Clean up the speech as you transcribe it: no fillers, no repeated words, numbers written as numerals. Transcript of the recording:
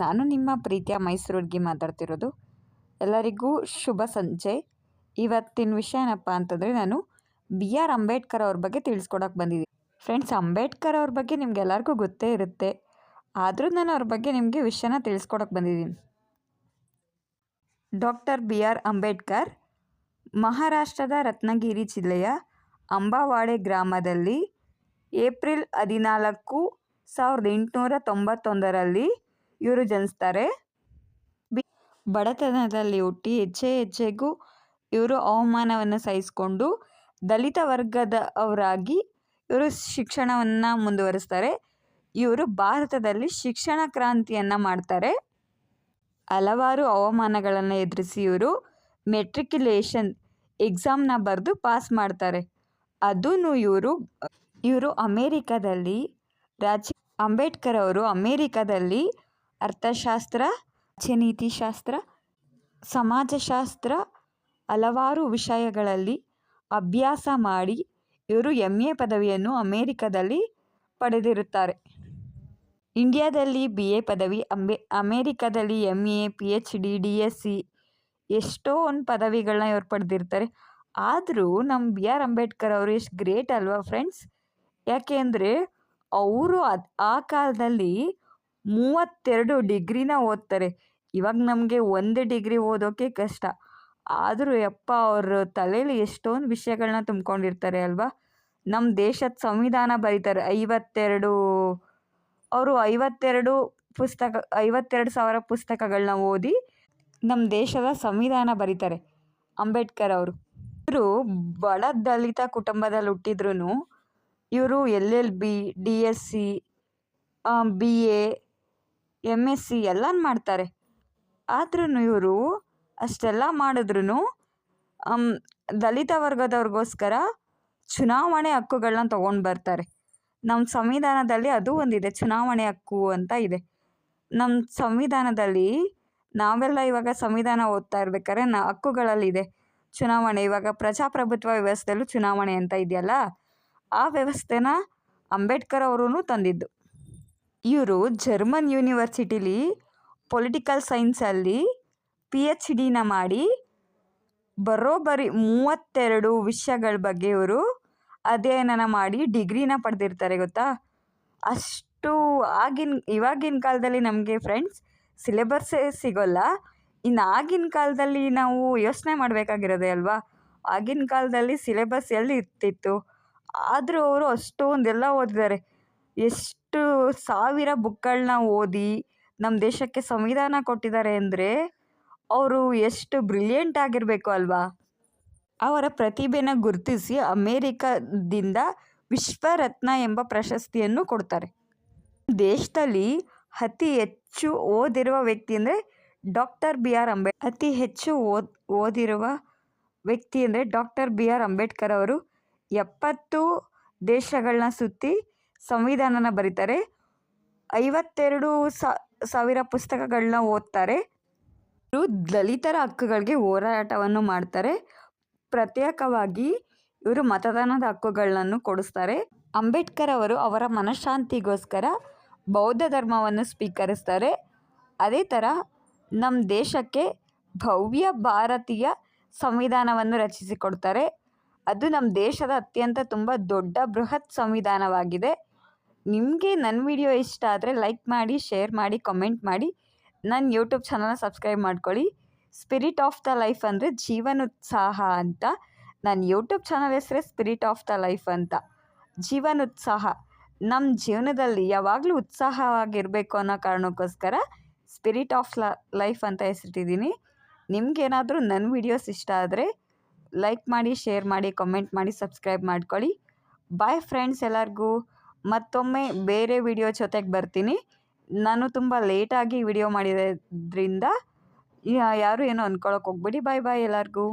ನಾನು ನಿಮ್ಮ ಪ್ರೀತಿಯ ಮೈಸೂರು ಹುಡುಗಿ ಮಾತಾಡ್ತಿರೋದು. ಎಲ್ಲರಿಗೂ ಶುಭ ಸಂಜೆ. ಇವತ್ತಿನ ವಿಷಯ ಏನಪ್ಪ ಅಂತಂದರೆ, ನಾನು ಬಿ ಆರ್ ಅಂಬೇಡ್ಕರ್ ಅವ್ರ ಬಗ್ಗೆ ತಿಳಿಸ್ಕೊಡೋಕೆ ಬಂದಿದ್ದೀನಿ. ಫ್ರೆಂಡ್ಸ್, ಅಂಬೇಡ್ಕರ್ ಅವ್ರ ಬಗ್ಗೆ ನಿಮ್ಗೆಲ್ಲರಿಗೂ ಗೊತ್ತೇ ಇರುತ್ತೆ, ಆದರೂ ನಾನು ಅವ್ರ ಬಗ್ಗೆ ನಿಮಗೆ ವಿಷಯನ ತಿಳಿಸ್ಕೊಡೋಕೆ ಬಂದಿದ್ದೀನಿ. ಡಾಕ್ಟರ್ ಬಿ ಆರ್ ಅಂಬೇಡ್ಕರ್ ಮಹಾರಾಷ್ಟ್ರದ ರತ್ನಗಿರಿ ಜಿಲ್ಲೆಯ ಅಂಬಾವಾಡೆ ಗ್ರಾಮದಲ್ಲಿ ಏಪ್ರಿಲ್ 14, 1891ರಲ್ಲಿ ಇವರು ಜನಿಸ್ತಾರೆ. ಬಡತನದಲ್ಲಿ ಹುಟ್ಟಿ ಹೆಜ್ಜೆ ಹೆಜ್ಜೆಗೂ ಇವರು ಅವಮಾನವನ್ನು ಸಹಿಸಿಕೊಂಡು ದಲಿತ ವರ್ಗದವರಾಗಿ ಇವರು ಶಿಕ್ಷಣವನ್ನು ಮುಂದುವರಿಸ್ತಾರೆ. ಇವರು ಭಾರತದಲ್ಲಿ ಶಿಕ್ಷಣ ಕ್ರಾಂತಿಯನ್ನು ಮಾಡ್ತಾರೆ. ಹಲವಾರು ಅವಮಾನಗಳನ್ನು ಎದುರಿಸಿ ಇವರು ಮೆಟ್ರಿಕ್ಯುಲೇಷನ್ ಎಕ್ಸಾಮ್ನ ಬರೆದು ಪಾಸ್ ಮಾಡ್ತಾರೆ. ಅದೂ ಇವರು ಅಮೇರಿಕಾದಲ್ಲಿ ಅಂಬೇಡ್ಕರ್ ಅವರು ಅಮೇರಿಕಾದಲ್ಲಿ ಅರ್ಥಶಾಸ್ತ್ರ, ರಾಜನೀತಿಶಾಸ್ತ್ರ, ಸಮಾಜಶಾಸ್ತ್ರ ಹಲವಾರು ವಿಷಯಗಳಲ್ಲಿ ಅಭ್ಯಾಸ ಮಾಡಿ ಇವರು MA ಪದವಿಯನ್ನು ಅಮೇರಿಕಾದಲ್ಲಿ ಪಡೆದಿರುತ್ತಾರೆ. ಇಂಡಿಯಾದಲ್ಲಿ BA ಪದವಿ, ಅಮೇರಿಕಾದಲ್ಲಿ MA, PhD, DSc ಎಷ್ಟೊಂದು ಪದವಿಗಳನ್ನ ಇವರು ಪಡೆದಿರ್ತಾರೆ. ಆದರೂ ನಮ್ಮ ಬಿ ಆರ್ ಅಂಬೇಡ್ಕರ್ ಅವರು ಎಷ್ಟು ಗ್ರೇಟ್ ಅಲ್ವಾ ಫ್ರೆಂಡ್ಸ್? ಯಾಕೆ ಅಂದರೆ ಅವರು ಆ ಕಾಲದಲ್ಲಿ 32 ಡಿಗ್ರಿನ ಓದ್ತಾರೆ. ಇವಾಗ ನಮಗೆ 1 ಡಿಗ್ರಿ ಓದೋಕ್ಕೆ ಕಷ್ಟ. ಆದರೂ ಯಪ್ಪ, ಅವರು ತಲೆಯಲ್ಲಿ ಎಷ್ಟೊಂದು ವಿಷಯಗಳನ್ನ ತುಂಬ್ಕೊಂಡಿರ್ತಾರೆ ಅಲ್ವಾ. ನಮ್ಮ ದೇಶದ ಸಂವಿಧಾನ ಬರೀತಾರೆ. 52,000 ಪುಸ್ತಕಗಳನ್ನ ಓದಿ ನಮ್ಮ ದೇಶದ ಸಂವಿಧಾನ ಬರೀತಾರೆ ಅಂಬೇಡ್ಕರ್ ಅವರು. ಇವರು ಬಡ ದಲಿತ ಕುಟುಂಬದಲ್ಲಿ ಹುಟ್ಟಿದ್ರೂ ಇವರು LLB, DSc, BA, MSc ಎಲ್ಲ ಮಾಡ್ತಾರೆ. ಆದ್ರೂ ಇವರು ಅಷ್ಟೆಲ್ಲ ಮಾಡಿದ್ರೂ ದಲಿತ ವರ್ಗದವ್ರಿಗೋಸ್ಕರ ಚುನಾವಣೆ ಹಕ್ಕುಗಳನ್ನ ತೊಗೊಂಡು ಬರ್ತಾರೆ. ನಮ್ಮ ಸಂವಿಧಾನದಲ್ಲಿ ಅದು ಒಂದಿದೆ, ಚುನಾವಣೆ ಹಕ್ಕು ಅಂತ ಇದೆ. ನಮ್ಮ ಸಂವಿಧಾನದಲ್ಲಿ ನಾವೆಲ್ಲ ಇವಾಗ ಸಂವಿಧಾನ ಓದ್ತಾ ಇರ್ಬೇಕಾದ್ರೆ ಹಕ್ಕುಗಳಲ್ಲಿದೆ ಚುನಾವಣೆ. ಇವಾಗ ಪ್ರಜಾಪ್ರಭುತ್ವ ವ್ಯವಸ್ಥೆಯಲ್ಲೂ ಚುನಾವಣೆ ಅಂತ ಇದೆಯಲ್ಲ, ಆ ವ್ಯವಸ್ಥೆನ ಅಂಬೇಡ್ಕರ್ ಅವರೂ ತಂದಿದ್ದು. ಇವರು ಜರ್ಮನ್ ಯೂನಿವರ್ಸಿಟಿಲಿ ಪೊಲಿಟಿಕಲ್ ಸೈನ್ಸಲ್ಲಿ PhDನ ಮಾಡಿ ಬರೋಬ್ಬರಿ 32 ವಿಷಯಗಳ ಬಗ್ಗೆ ಇವರು ಅಧ್ಯಯನ ಮಾಡಿ ಡಿಗ್ರಿನ ಪಡೆದಿರ್ತಾರೆ. ಗೊತ್ತಾ? ಅಷ್ಟು ಇವಾಗಿನ ಕಾಲದಲ್ಲಿ ನಮಗೆ ಫ್ರೆಂಡ್ಸ್ ಸಿಲೆಬಸ್ಸೇ ಸಿಗೋಲ್ಲ. ಇನ್ನು ಆಗಿನ ಕಾಲದಲ್ಲಿ ನಾವು ಯೋಚನೆ ಮಾಡಬೇಕಾಗಿರೋದೆ ಅಲ್ವಾ. ಆಗಿನ ಕಾಲದಲ್ಲಿ ಸಿಲೆಬಸ್ ಎಲ್ಲಿ ಇರ್ತಿತ್ತು? ಆದರೂ ಅವರು ಅಷ್ಟೊಂದೆಲ್ಲ ಓದಿದ್ದಾರೆ. ಎಷ್ಟು ಸಾವಿರ ಬುಕ್ಗಳನ್ನ ಓದಿ ನಮ್ಮ ದೇಶಕ್ಕೆ ಸಂವಿಧಾನ ಕೊಟ್ಟಿದ್ದಾರೆ ಅಂದರೆ ಅವರು ಎಷ್ಟು ಬ್ರಿಲಿಯಂಟ್ ಆಗಿರಬೇಕು ಅಲ್ವಾ. ಅವರ ಪ್ರತಿಭೆನ ಗುರುತಿಸಿ ಅಮೇರಿಕಾದಿಂದ ವಿಶ್ವರತ್ನ ಎಂಬ ಪ್ರಶಸ್ತಿಯನ್ನು ಕೊಡ್ತಾರೆ. ದೇಶದಲ್ಲಿ ಅತಿ ಹೆಚ್ಚು ಓದಿರುವ ವ್ಯಕ್ತಿ ಅಂದರೆ ಡಾಕ್ಟರ್ ಬಿ ಆರ್ ಅಂಬೇಡ್ಕರ್ ಅವರು 70 ದೇಶಗಳನ್ನ ಸುತ್ತಿ ಸಂವಿಧಾನನ ಬರೀತಾರೆ. 52,000 ಪುಸ್ತಕಗಳನ್ನ ಓದ್ತಾರೆ. ಇವರು ದಲಿತರ ಹಕ್ಕುಗಳಿಗೆ ಹೋರಾಟವನ್ನು ಮಾಡ್ತಾರೆ. ಪ್ರತ್ಯೇಕವಾಗಿ ಇವರು ಮತದಾನದ ಹಕ್ಕುಗಳನ್ನು ಕೊಡಿಸ್ತಾರೆ. ಅಂಬೇಡ್ಕರ್ ಅವರು ಅವರ ಮನಃಶಾಂತಿಗೋಸ್ಕರ ಬೌದ್ಧ ಧರ್ಮವನ್ನು ಸ್ವೀಕರಿಸ್ತಾರೆ. ಅದೇ ಥರ ನಮ್ಮ ದೇಶಕ್ಕೆ ಭವ್ಯ ಭಾರತೀಯ ಸಂವಿಧಾನವನ್ನು ರಚಿಸಿಕೊಡ್ತಾರೆ. ಅದು ನಮ್ಮ ದೇಶದ ಅತ್ಯಂತ ತುಂಬ ದೊಡ್ಡ ಬೃಹತ್ ಸಂವಿಧಾನವಾಗಿದೆ. ನಿಮಗೆ ನನ್ನ ವಿಡಿಯೋ ಇಷ್ಟ ಆದರೆ ಲೈಕ್ ಮಾಡಿ, ಶೇರ್ ಮಾಡಿ, ಕಮೆಂಟ್ ಮಾಡಿ. ನನ್ನ ಯೂಟ್ಯೂಬ್ ಚಾನಲ್ನ ಸಬ್ಸ್ಕ್ರೈಬ್ ಮಾಡ್ಕೊಳ್ಳಿ. ಸ್ಪಿರಿಟ್ ಆಫ್ ದ ಲೈಫ್ ಅಂದರೆ ಜೀವನೋತ್ಸಾಹ ಅಂತ. ನನ್ನ ಯೂಟ್ಯೂಬ್ ಚಾನಲ್ ಹೆಸರೇ ಸ್ಪಿರಿಟ್ ಆಫ್ ದ ಲೈಫ್ ಅಂತ. ಜೀವನೋತ್ಸಾಹ, ನಮ್ಮ ಜೀವನದಲ್ಲಿ ಯಾವಾಗಲೂ ಉತ್ಸಾಹವಾಗಿರಬೇಕು ಅನ್ನೋ ಕಾರಣಕ್ಕೋಸ್ಕರ ಸ್ಪಿರಿಟ್ ಆಫ್ ಲೈಫ್ ಅಂತ ಹೆಸರಿಟ್ಟಿದ್ದೀನಿ. ನಿಮಗೇನಾದರೂ ನನ್ನ ವೀಡಿಯೋಸ್ ಇಷ್ಟ ಆದರೆ ಲೈಕ್ ಮಾಡಿ, ಶೇರ್ ಮಾಡಿ, ಕಮೆಂಟ್ ಮಾಡಿ, ಸಬ್ಸ್ಕ್ರೈಬ್ ಮಾಡ್ಕೊಳ್ಳಿ. ಬಾಯ್ ಫ್ರೆಂಡ್ಸ್ ಎಲ್ಲರಿಗೂ. ಮತ್ತೊಮ್ಮೆ ಬೇರೆ ವಿಡಿಯೋ ಜೊತೆಗೆ ಬರ್ತೀನಿ. ನಾನು ತುಂಬ ಲೇಟಾಗಿ ವಿಡಿಯೋ ಮಾಡಿರೋದ್ರಿಂದ ಯಾರೂ ಏನೋ ಅಂದ್ಕೊಳ್ಳೋಕೆ ಹೋಗ್ಬೇಡಿ. ಬಾಯ್ ಬಾಯ್ ಎಲ್ಲರಿಗೂ.